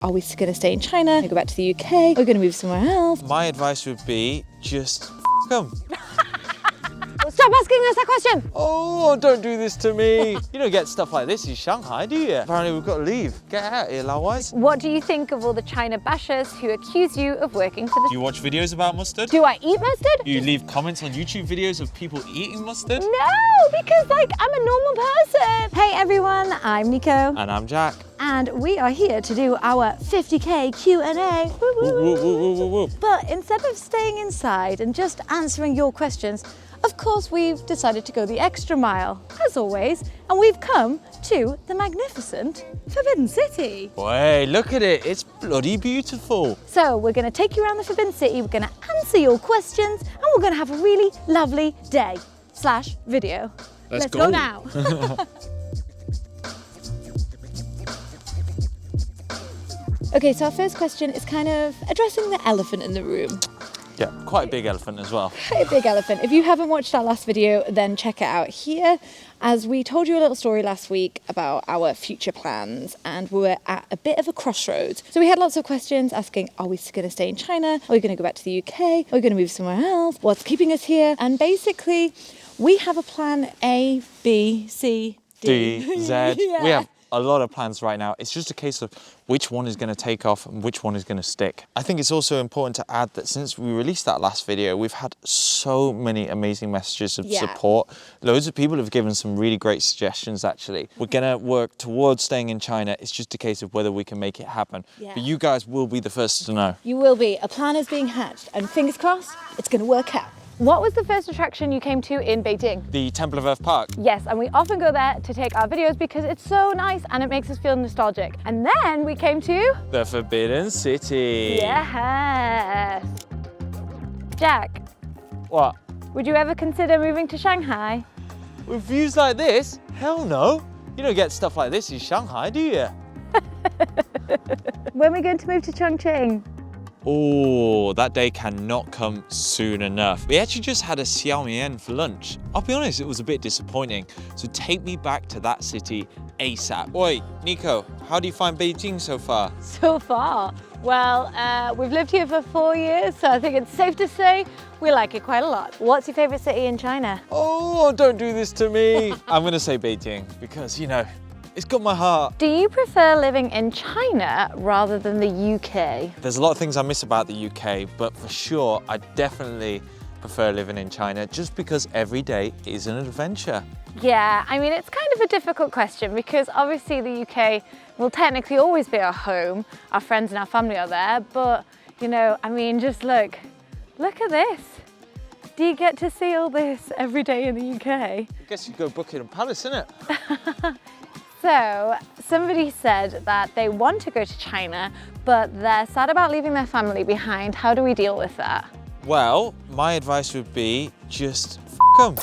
Are we going to stay in China, go back to the UK, are we going to move somewhere else? My advice would be just f them. Stop asking us that question! Oh, don't do this to me. You don't get stuff like this in Shanghai, do you? Apparently we've got to leave. Get out of here, Lao-wise. What do you think of all the China bashers who accuse you of working for the... Do you watch videos about mustard? Do I eat mustard? Do you leave comments on YouTube videos of people eating mustard? No, because like I'm a normal person. Hey everyone, I'm Nico. And I'm Jack. And we are here to do our 50k Q&A. Woo, woo, woo, woo, woo. But instead of staying inside and just answering your questions, of course we've decided to go the extra mile, as always, and we've come to the magnificent Forbidden City. Boy, look at it, it's bloody beautiful. So we're gonna take you around the Forbidden City, we're gonna answer your questions, and we're gonna have a really lovely day / video. Let's go now. Okay, so our first question is kind of addressing the elephant in the room. Yeah, quite a big elephant as well. Quite a big elephant. If you haven't watched our last video, then check it out here. As we told you a little story last week about our future plans, and we were at a bit of a crossroads. So we had lots of questions asking, are we going to stay in China? Are we going to go back to the UK? Are we going to move somewhere else? What's keeping us here? And basically, we have a plan A, B, C, D. Z. Yeah. We have a lot of plans right now. It's just a case of which one is going to take off and which one is going to stick. I think it's also important to add that since we released that last video, we've had so many amazing messages of support. Loads of people have given some really great suggestions, actually. We're going to work towards staying in China. It's just a case of whether we can make it happen. Yeah. But you guys will be the first to know. You will be. A plan is being hatched, and fingers crossed, it's going to work out. What was the first attraction you came to in Beijing? The Temple of Earth Park. Yes, and we often go there to take our videos because it's so nice and it makes us feel nostalgic. And then we came to... The Forbidden City. Yes. Jack. What? Would you ever consider moving to Shanghai? With views like this? Hell no. You don't get stuff like this in Shanghai, do you? When are we going to move to Chongqing? Oh, that day cannot come soon enough. We actually just had a xiaomian for lunch. I'll be honest, it was a bit disappointing. So take me back to that city ASAP. Oi, Nico, how do you find Beijing so far? So far? Well, we've lived here for 4 years, so I think it's safe to say we like it quite a lot. What's your favorite city in China? Oh, don't do this to me. I'm gonna say Beijing because, you know, it's got my heart. Do you prefer living in China rather than the UK? There's a lot of things I miss about the UK, but for sure, I definitely prefer living in China just because every day is an adventure. Yeah, I mean, it's kind of a difficult question because obviously the UK will technically always be our home. Our friends and our family are there, but you know, I mean, just look at this. Do you get to see all this every day in the UK? I guess you go Buckingham Palace, innit? So, somebody said that they want to go to China, but they're sad about leaving their family behind. How do we deal with that? Well, my advice would be just f them.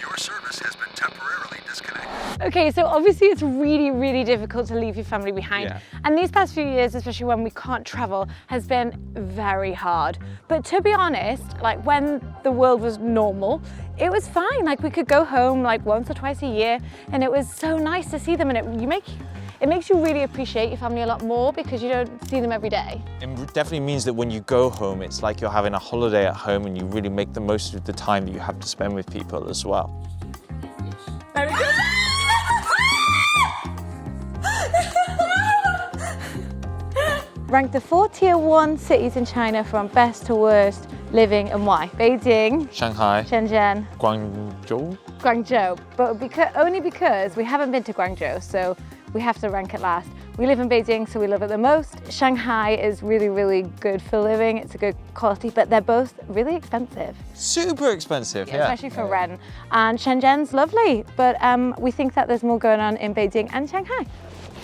Your service has been temporarily disconnected. Okay, so obviously it's really, really difficult to leave your family behind. Yeah. And these past few years, especially when we can't travel, has been very hard. But to be honest, like when the world was normal, it was fine. Like we could go home like once or twice a year and it was so nice to see them, and it makes you really appreciate your family a lot more because you don't see them every day. It definitely means that when you go home, it's like you're having a holiday at home and you really make the most of the time that you have to spend with people as well. Very good. Rank the 4 tier 1 cities in China from best to worst living and why? Beijing, Shanghai, Shenzhen, Guangzhou. Guangzhou. But only because we haven't been to Guangzhou, so we have to rank it last. We live in Beijing, so we love it the most. Shanghai is really, really good for living. It's a good quality, but they're both really expensive. Super expensive, yeah. Especially for rent. And Shenzhen's lovely, but we think that there's more going on in Beijing and Shanghai.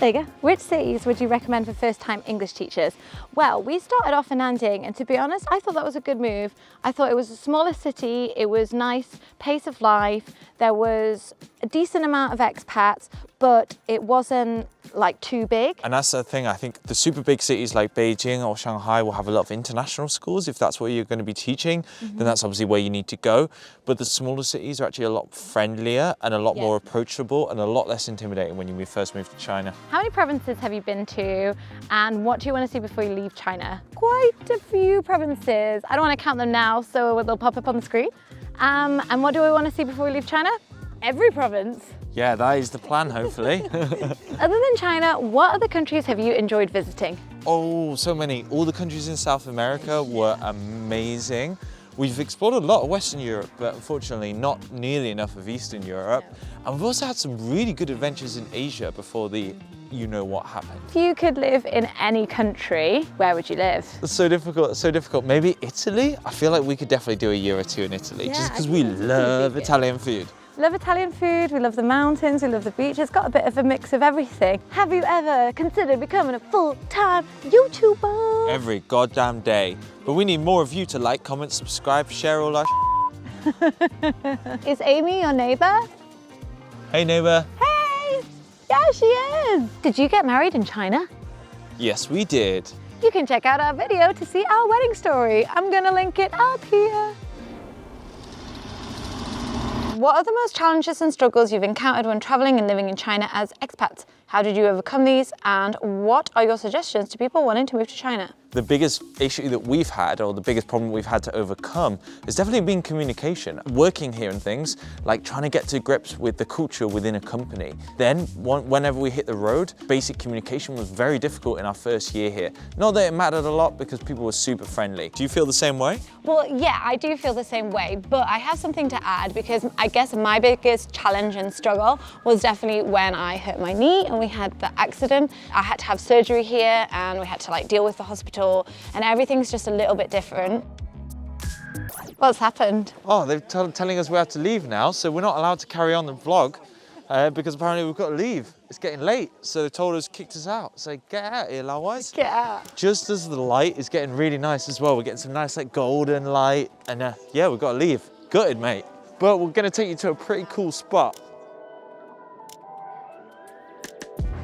There you go. Which cities would you recommend for first-time English teachers? Well, we started off in Nanjing, and to be honest, I thought that was a good move. I thought it was a smaller city, it was nice, pace of life, there was a decent amount of expats, but it wasn't like too big. And that's the thing, I think the super big cities like Beijing or Shanghai will have a lot of international schools. If that's what you're going to be teaching, then that's obviously where you need to go. But the smaller cities are actually a lot friendlier and a lot more approachable and a lot less intimidating when you first move to China. How many provinces have you been to, and what do you want to see before you leave China? Quite a few provinces. I don't want to count them now, so they'll pop up on the screen. And what do we want to see before we leave China? Every province. Yeah, that is the plan, hopefully. Other than China, what other countries have you enjoyed visiting? Oh, so many. All the countries in South America were amazing. We've explored a lot of Western Europe, but unfortunately not nearly enough of Eastern Europe. And we've also had some really good adventures in Asia before the you-know-what happened. If you could live in any country, where would you live? It's so difficult, so difficult. Maybe Italy? I feel like we could definitely do a year or two in Italy, just because we love Italian food. Love Italian food, we love the mountains, we love the beach. It's got a bit of a mix of everything. Have you ever considered becoming a full-time YouTuber? Every goddamn day. But we need more of you to like, comment, subscribe, share all our Is Amy your neighbour? Hey neighbour. Hey! Yeah, she is! Did you get married in China? Yes, we did. You can check out our video to see our wedding story. I'm gonna link it up here. What are the most challenges and struggles you've encountered when traveling and living in China as expats? How did you overcome these? And what are your suggestions to people wanting to move to China? The biggest issue that we've had, or the biggest problem we've had to overcome, has definitely been communication. Working here and things, like trying to get to grips with the culture within a company. Then, whenever we hit the road, basic communication was very difficult in our first year here. Not that it mattered a lot because people were super friendly. Do you feel the same way? Well, yeah, I do feel the same way, but I have something to add because I guess my biggest challenge and struggle was definitely when I hurt my knee and we had the accident. I had to have surgery here and we had to like deal with the hospital, and everything's just a little bit different. What's happened? Oh, they're telling us we have to leave now, so we're not allowed to carry on the vlog because apparently we've got to leave. It's getting late, so they told us, kicked us out. So get out here, Lawise. Get out. Just as the light is getting really nice as well, we're getting some nice like golden light, and yeah, we've got to leave. Gutted, mate. But we're going to take you to a pretty cool spot.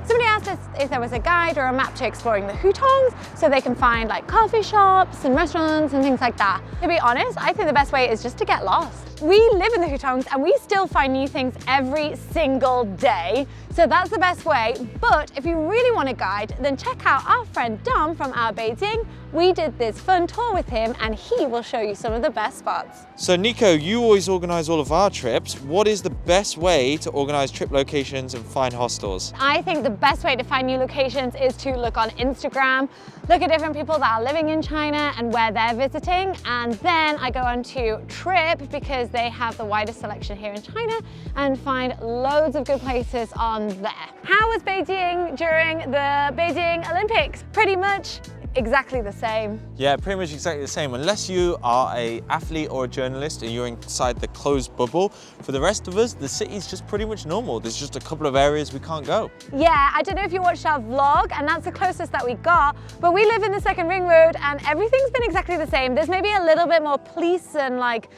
Somebody asked us if there was a guide or a map to exploring the hutongs so they can find like coffee shops and restaurants and things like that. To be honest, I think the best way is just to get lost. We live in the hutongs and we still find new things every single day. So that's the best way. But if you really want a guide, then check out our friend Dom from Our Beijing. We did this fun tour with him and he will show you some of the best spots. So Nico, you always organise all of our trips. What is the best way to organise trip locations and find hostels? I think the best way to find new locations is to look on Instagram, look at different people that are living in China and where they're visiting, and then I go on to Trip because they have the widest selection here in China and find loads of good places on there. How was Beijing during the Beijing Olympics? Pretty much exactly the same. Yeah, pretty much exactly the same. Unless you are an athlete or a journalist and you're inside the closed bubble, for the rest of us, the city's just pretty much normal. There's just a couple of areas we can't go. Yeah, I don't know if you watched our vlog, and that's the closest that we got, but we live in the second ring road and everything's been exactly the same. There's maybe a little bit more police and like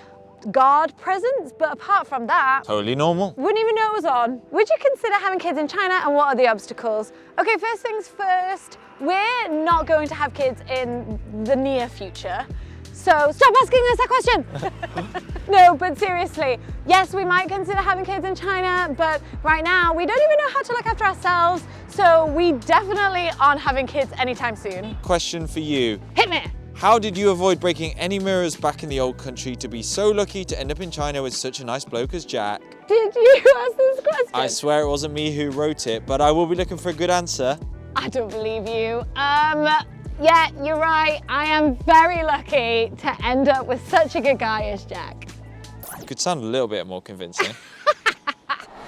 guard presence, but apart from that, Totally normal. wouldn't even know it was on. Would you consider having kids in China, and what are the obstacles? Okay, first things first, we're not going to have kids in the near future. So stop asking us that question. No, but seriously, yes, we might consider having kids in China, but right now we don't even know how to look after ourselves. So we definitely aren't having kids anytime soon. Question for you. Hit me. How did you avoid breaking any mirrors back in the old country to be so lucky to end up in China with such a nice bloke as Jack? Did you ask this question? I swear it wasn't me who wrote it, but I will be looking for a good answer. I don't believe you. Yeah, you're right. I am very lucky to end up with such a good guy as Jack. You could sound a little bit more convincing.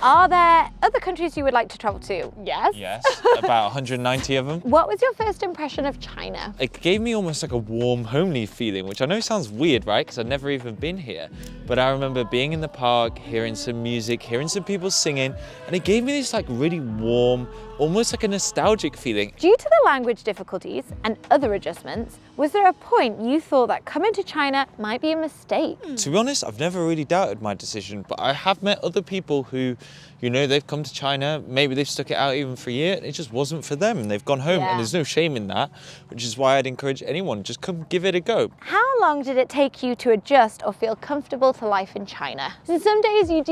Are there other countries you would like to travel to? Yes. Yes, about 190 of them. What was your first impression of China? It gave me almost like a warm, homely feeling, which I know sounds weird, right? Because I've never even been here. But I remember being in the park, hearing some music, hearing some people singing, and it gave me this like really warm, almost like a nostalgic feeling. Due to the language difficulties and other adjustments, was there a point you thought that coming to China might be a mistake? To be honest, I've never really doubted my decision, but I have met other people who you know, they've come to China, maybe they've stuck it out even for a year, it just wasn't for them, and they've gone home, and there's no shame in that, which is why I'd encourage anyone, just come give it a go. How long did it take you to adjust or feel comfortable to life in China? So some days it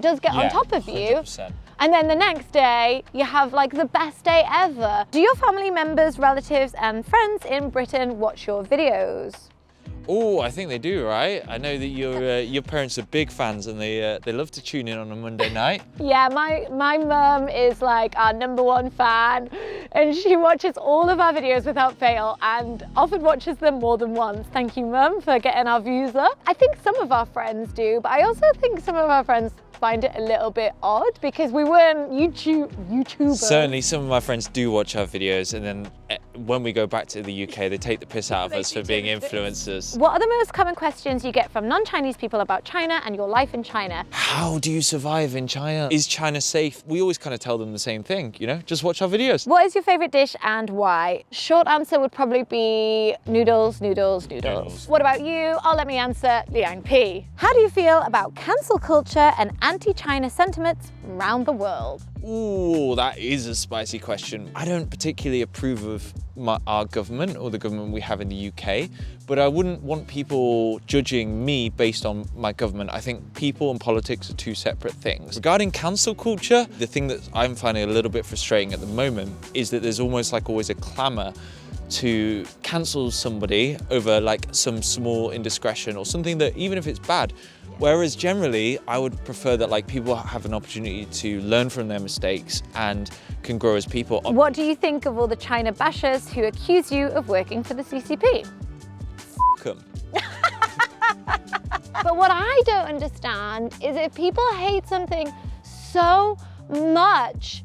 does get on top of you. 100%. And then the next day, you have like the best day ever. Do your family members, relatives, and friends in Britain watch your videos? Oh, I think they do, right? I know that your parents are big fans, and they love to tune in on a Monday night. Yeah, my mum is like our #1 fan, and she watches all of our videos without fail, and often watches them more than once. Thank you, Mum, for getting our views up. I think some of our friends do, but I also think some of our friends find it a little bit odd because we weren't YouTubers. Certainly, some of my friends do watch our videos, and then when we go back to the UK, they take the piss out of us for being influencers. What are the most common questions you get from non-Chinese people about China and your life in China? How do you survive in China? Is China safe? We always kind of tell them the same thing, you know, just watch our videos. What is your favorite dish and why? Short answer would probably be noodles. What about you? Let me answer Liang Pi. How do you feel about cancel culture and anti-China sentiments around the world? Ooh, that is a spicy question. I don't particularly approve of our government or the government we have in the UK, but I wouldn't want people judging me based on my government. I think people and politics are two separate things. Regarding cancel culture, the thing that I'm finding a little bit frustrating at the moment is that there's almost like always a clamour to cancel somebody over like some small indiscretion or something that, even if it's bad, whereas generally I would prefer that like people have an opportunity to learn from their mistakes and can grow as people. What do you think of all the China bashers who accuse you of working for the CCP? F them. But what I don't understand is if people hate something so much,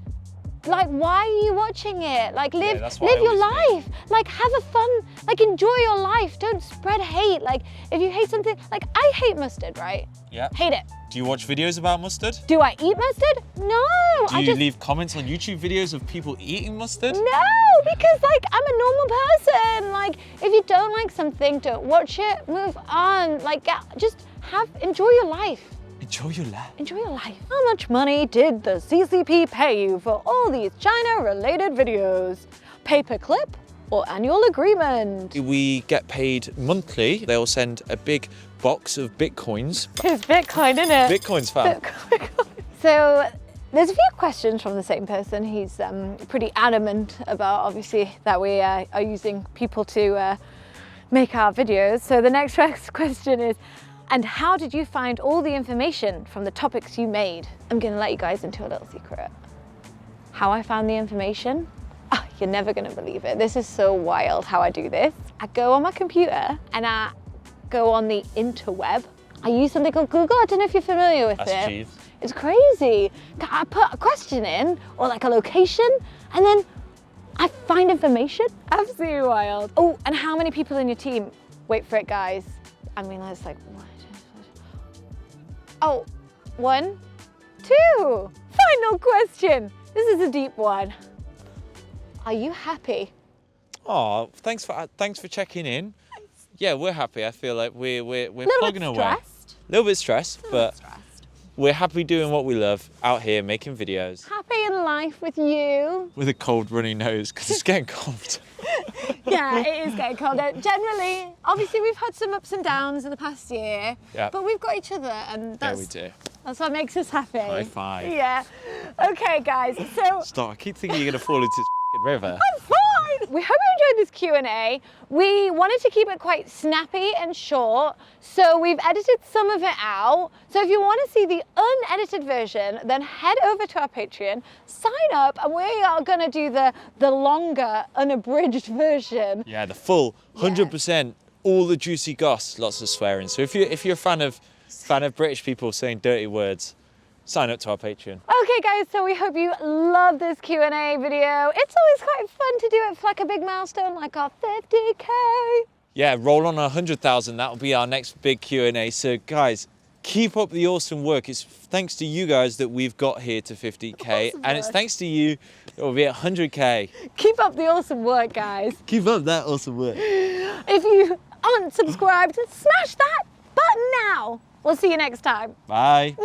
like, why are you watching it? Like, live your life. Like, have a fun, like, enjoy your life. Don't spread hate. Like, if you hate something, like, I hate mustard, right? Yeah. Hate it. Do you watch videos about mustard? Do I eat mustard? No. Do you leave comments on YouTube videos of people eating mustard? No, because, like, I'm a normal person. Like, if you don't like something, don't watch it. Move on. Like, just enjoy your life. Enjoy your life. Enjoy your life. How much money did the CCP pay you for all these China-related videos? Pay-per-clip or annual agreement? We get paid monthly. They'll send a big box of Bitcoins. It's Bitcoin, isn't it? Bitcoins, fam. So there's a few questions from the same person. He's pretty adamant about, obviously, that we are using people to make our videos. So the next question is, and how did you find all the information from the topics you made? I'm gonna let you guys into a little secret. How I found the information? Oh, you're never gonna believe it. This is so wild how I do this. I go on my computer and I go on the interweb. I use something called Google. I don't know if you're familiar with it. Cheese. It's crazy. I put a question in or like a location and then I find information. Absolutely wild. Oh, and how many people in your team? Wait for it, guys. I mean, that's like, oh, 1, 2. Final question. This is a deep one. Are you happy? Oh, thanks for checking in. Yeah, we're happy. I feel like we're plugging away. A little bit stressed, but we're happy doing what we love out here, making videos. Happy in life with you. With a cold runny nose, because it's getting cold. Yeah, it is getting colder. Generally, obviously we've had some ups and downs in the past year, but we've got each other and we do. That's what makes us happy. High five. Yeah. Okay, guys, so... Stop, I keep thinking you're going to fall into this river. I'm fine. We hope you enjoyed this Q&A. We wanted to keep it quite snappy and short, so we've edited some of it out. So if you want to see the unedited version, then head over to our Patreon, sign up, and we are going to do the longer, unabridged version. Yeah, the full 100%, all the juicy goss, lots of swearing. So if you're a fan of British people saying dirty words, sign up to our Patreon. Okay guys, so we hope you love this Q&A video. It's always quite fun to do it for like a big milestone like our 50K. Yeah, roll on 100,000, that'll be our next big Q&A. So guys, keep up the awesome work. It's thanks to you guys that we've got here to 50K, and it's thanks to you that we'll be at 100K. Keep up the awesome work, guys. Keep up that awesome work. If you aren't subscribed, smash that button now. We'll see you next time. Bye.